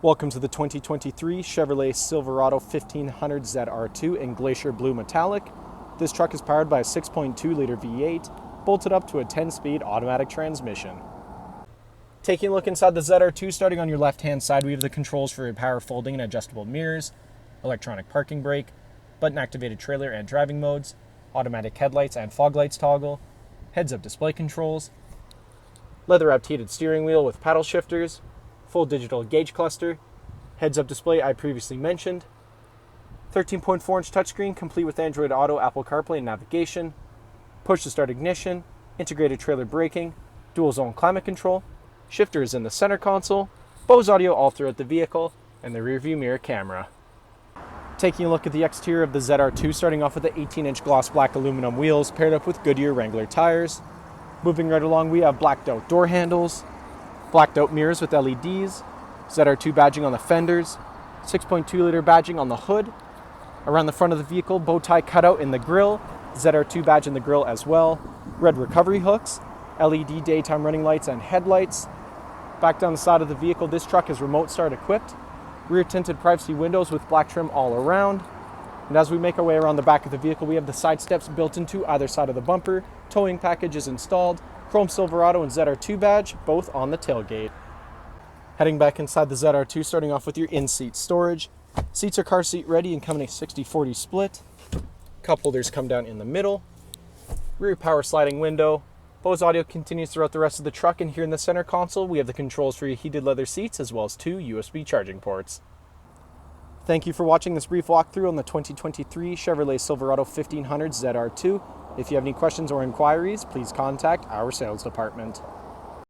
Welcome to the 2023 Chevrolet Silverado 1500 ZR2 in Glacier Blue Metallic. This truck is powered by a 6.2-liter V8, bolted up to a 10-speed automatic transmission. Taking a look inside the ZR2, starting on your left-hand side, we have the controls for power folding and adjustable mirrors, electronic parking brake, button-activated trailer and driving modes, automatic headlights and fog lights toggle, heads-up display controls, leather-wrapped heated steering wheel with paddle shifters, full digital gauge cluster, heads-up display I previously mentioned, 13.4-inch touchscreen complete with Android Auto, Apple CarPlay, and navigation, push-to-start ignition, integrated trailer braking, dual-zone climate control, shifters in the center console, Bose audio all throughout the vehicle, and the rear-view mirror camera. Taking a look at the exterior of the ZR2, starting off with the 18-inch gloss black aluminum wheels paired up with Goodyear Wrangler tires. Moving right along, we have blacked out door handles, blacked out mirrors with LEDs, ZR2 badging on the fenders, 6.2-liter badging on the hood. Around the front of the vehicle, bow tie cutout in the grille, ZR2 badge in the grille as well, red recovery hooks, LED daytime running lights and headlights. Back down the side of the vehicle, this truck is remote start equipped, rear tinted privacy windows with black trim all around. And as we make our way around the back of the vehicle, we have the side steps built into either side of the bumper, towing package is installed, chrome Silverado and ZR2 badge, both on the tailgate. Heading back inside the ZR2, starting off with your in-seat storage. Seats are car seat ready and come in a 60-40 split. Cup holders come down in the middle. Rear power sliding window. Bose audio continues throughout the rest of the truck, and here in the center console, we have the controls for your heated leather seats as well as 2 USB charging ports. Thank you for watching this brief walkthrough on the 2023 Chevrolet Silverado 1500 ZR2. If you have any questions or inquiries, please contact our sales department.